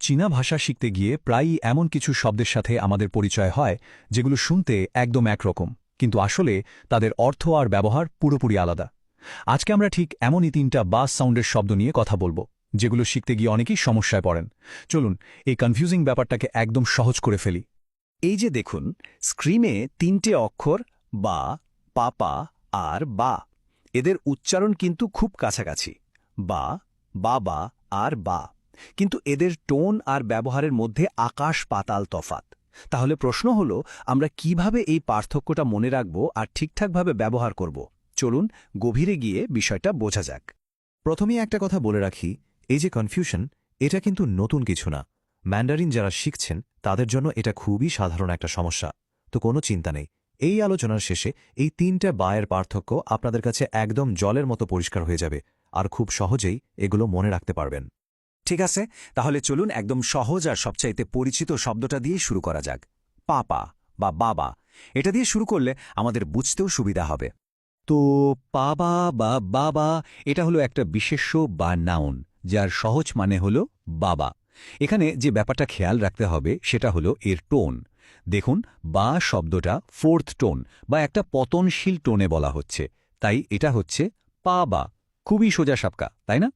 চীনা ভাষা শিখতে গিয়ে প্রায়ই এমন কিছু শব্দের সাথে আমাদের পরিচয় হয় যেগুলো শুনতে একদম একরকম কিন্তু আসলে তাদের অর্থ আর ব্যবহার পুরোপুরি আলাদা। আজকে আমরা ঠিক এমনই 3টা বাস সাউন্ডের শব্দ নিয়ে কথা বলবো যেগুলো শিখতে গিয়ে অনেকেই সমস্যায় পড়েন। চলুন এই কনফিউজিং ব্যাপারটাকে একদম সহজ করে ফেলি। এই যে দেখুন, স্ক্রিনে 3টে অক্ষর বা, পাপা আর বা। এদের উচ্চারণ কিন্তু খুব কাছাকাছি, বা, বাবা আর বা। কিন্তু এদের টোন আর ব্যবহারের মধ্যে আকাশ পাতাল তফাত। তাহলে প্রশ্ন হলো, আমরা কিভাবে এই পার্থক্যটা মনে রাখব আর ঠিকঠাকভাবে ব্যবহার করব? চলুন গভীরে গিয়ে বিষয়টা বোঝা যাক। প্রথমেই একটা কথা বলে রাখি, এই যে কনফিউশন, এটা কিন্তু নতুন কিছু না। ম্যান্ডারিন যারা শিখছেন তাদের জন্য এটা খুবই সাধারণ একটা সমস্যা। তো কোনো চিন্তা নেই, এই আলোচনার শেষে এই 3টে বায়ের পার্থক্য আপনাদের কাছে একদম জলের মতো পরিষ্কার হয়ে যাবে আর খুব সহজেই এগুলো মনে রাখতে পারবেন। ঠিক আছে, তাহলে চলুন একদম সহজ আর সবচাইতে পরিচিত শব্দটা দিয়ে শুরু করা যাক। পাপা বা বাবা। এটা দিয়ে শুরু করলে আমাদের বুঝতেও সুবিধা হবে। তো পাবা বা বাবা এটা হলো একটা বিশেষ্য বা নাউন, যার সহজ মানে হলো বাবা। এখানে যে ব্যাপারটা খেয়াল রাখতে হবে সেটা হলো এর টোন। দেখুন, বা শব্দটা 4th টোন বা একটা পতনশীল টোনে বলা হচ্ছে, তাই এটা হচ্ছে পাবা। খুবই সোজা সাপকা, তাই না?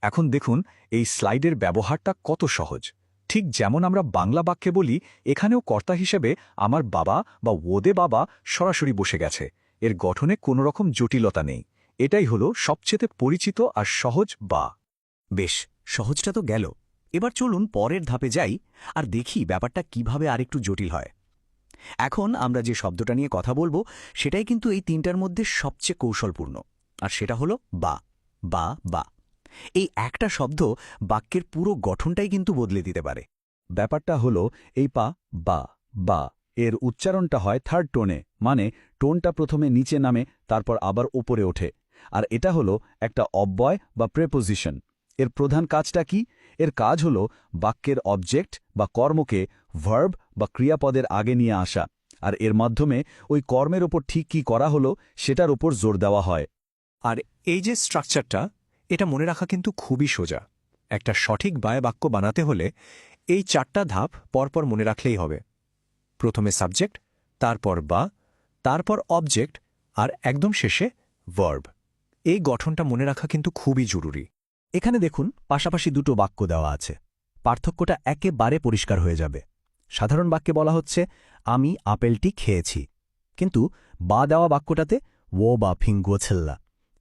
এখন দেখুন এই স্লাইডের ব্যবহারটা কত সহজ। ঠিক যেমন আমরা বাংলা বাক্যে বলি, এখানেও কর্তা হিসেবে আমার বাবা বা ওদে বাবা সরাসরি বসে গেছে। এর গঠনে কোনো রকম জটিলতা নেই। এটাই হলো সবচেয়ে পরিচিত আর সহজ বা। বেশ, সহজটা তো গেল। এবার চলুন পরের ধাপে যাই আর দেখি ব্যাপারটা কিভাবে আরেকটু জটিল হয়। এখন আমরা যে শব্দটা নিয়ে কথা বলবো সেটাই কিন্তু এই 3টার মধ্যে সবচেয়ে কৌশলপূর্ণ, আর সেটা হলো বা বা বা। এই একটা শব্দ বাক্যের পুরো গঠনটাই কিন্তু বদলে দিতে পারে। ব্যাপারটা হলো এই পা বা বা এর উচ্চারণটা হয় 3rd টোনে, মানে টোনটা প্রথমে নিচে নামে তারপর আবার উপরে ওঠে। আর এটা হলো একটা অব্যয় বা প্রেপোজিশন। এর প্রধান কাজটা কি? এর কাজ হলো বাক্যের অবজেক্ট বা কর্মকে ভার্ব বা ক্রিয়াপদের আগে নিয়ে আসা, আর এর মাধ্যমে ওই কর্মের ওপর ঠিক কি করা হলো সেটার ওপর জোর দেওয়া হয়। আর এই যে স্ট্রাকচারটা, এটা মনে রাখা কিন্তু খুবই সোজা। একটা সঠিক বায় বাক্য বানাতে হলে এই 4টা ধাপ পরপর মনে রাখলেই হবে। প্রথমে সাবজেক্ট, তারপর বা, তারপর অবজেক্ট, আর একদম শেষে ভার্ব। এই গঠনটা মনে রাখা কিন্তু খুবই জরুরি। এখানে দেখুন, পাশাপাশি দুটো বাক্য দেওয়া আছে। পার্থক্যটা একেবারে পরিষ্কার হয়ে যাবে। সাধারণ বাক্যে বলা হচ্ছে, আমি আপেলটি খেয়েছি। কিন্তু বা দেওয়া বাক্যটাতে ও বা ফিঙ্গুয়েছেল্লা।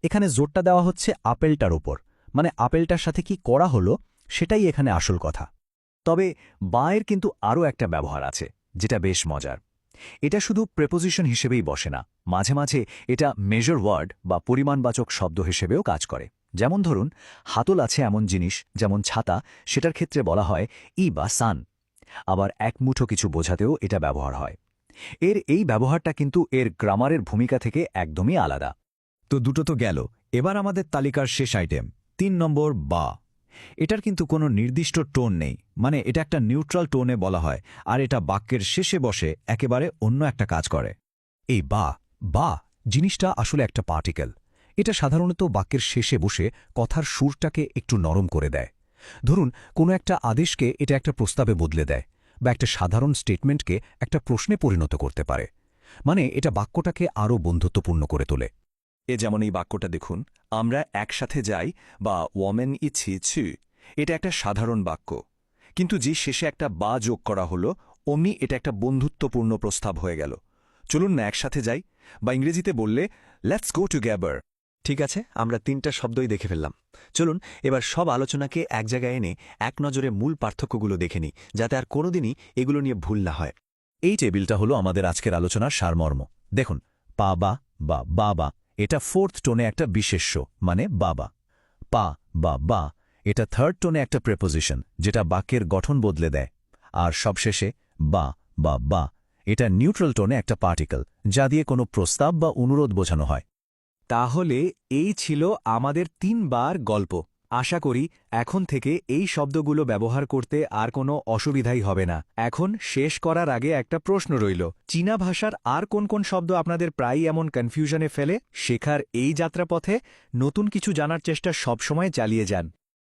এখানে জোরটা দেওয়া হচ্ছে আপেলটার ওপর, মানে আপেলটার সাথে কি করা হলো সেটাই এখানে আসল কথা। তবে বায়ের কিন্তু আরও একটা ব্যবহার আছে, যেটা বেশ মজার। এটা শুধু প্রেপোজিশন হিসেবেই বসে না, মাঝে মাঝে এটা মেজর ওয়ার্ড বা পরিমাণবাচক শব্দ হিসেবেও কাজ করে। যেমন ধরুন, হাতল আছে এমন জিনিস যেমন ছাতা, সেটার ক্ষেত্রে বলা হয় ই বা সান। আবার এক মুঠো কিছু বোঝাতেও এটা ব্যবহার হয়। এর এই ব্যবহারটা কিন্তু এর গ্রামারের ভূমিকা থেকে একদমই আলাদা। তো দুটো তো গেল, এবার আমাদের তালিকার শেষ আইটেম 3 নম্বর বা। এটার কিন্তু কোনো নির্দিষ্ট টোন নেই, মানে এটা একটা নিউট্রাল টোনে বলা হয়, আর এটা বাক্যের শেষে বসে একেবারে অন্য একটা কাজ করে। এই বা বা জিনিসটা আসলে একটা পার্টিকেল। এটা সাধারণত বাক্যের শেষে বসে কথার সুরটাকে একটু নরম করে দেয়। ধরুন, কোনো একটা আদেশকে এটা একটা প্রস্তাবে বদলে দেয়, বা একটা সাধারণ স্টেটমেন্টকে একটা প্রশ্নে পরিণত করতে পারে। মানে এটা বাক্যটাকে আরও বন্ধুত্বপূর্ণ করে তোলে। এ যেমন এই বাক্যটা দেখুন, আমরা একসাথে যাই বা ওমেন ইছি ছু। এটা একটা সাধারণ বাক্য, কিন্তু যে শেষে একটা বা যোগ করা হলো, অমনি এটা একটা বন্ধুত্বপূর্ণ প্রস্তাব হয়ে গেল। চলুন না একসাথে যাই, বা ইংরেজিতে বললে লেটস গো টুগেদার। ঠিক আছে, আমরা 3টা শব্দই দেখে ফেললাম। চলুন এবার সব আলোচনাকে এক জায়গায় এনে এক নজরে মূল পার্থক্যগুলো দেখে নিই, যাতে আর কোনোদিনই এগুলো নিয়ে ভুল না হয়। এই টেবিলটা হলো আমাদের আজকের আলোচনার সারমর্ম। দেখুন, পা বা বা বাবা এটা 4th টোনে একটা বিশেষ্য, মানে বাবা। পা বা বা এটা 3rd টোনে একটা প্রেপোজিশন, যেটা বাক্যের গঠন বদলে দেয়। আর সবশেষে বা বা বা এটা নিউট্রাল টোনে একটা পার্টিকেল, যা দিয়ে কোনো প্রস্তাব বা অনুরোধ বোঝানো হয়। তাহলে এই ছিল আমাদের 3বার গল্প। আশা করি এখন থেকে এই শব্দগুলো ব্যবহার করতে আর কোনো অসুবিধাই হবে না। এখন শেষ করার আগে একটা প্রশ্ন রইল, চীনা ভাষার আর কোন কোন শব্দ আপনাদের প্রায়ই এমন কনফিউশনে ফেলে? শেখার এই যাত্রাপথে নতুন কিছু জানার চেষ্টা সবসময় চালিয়ে যান।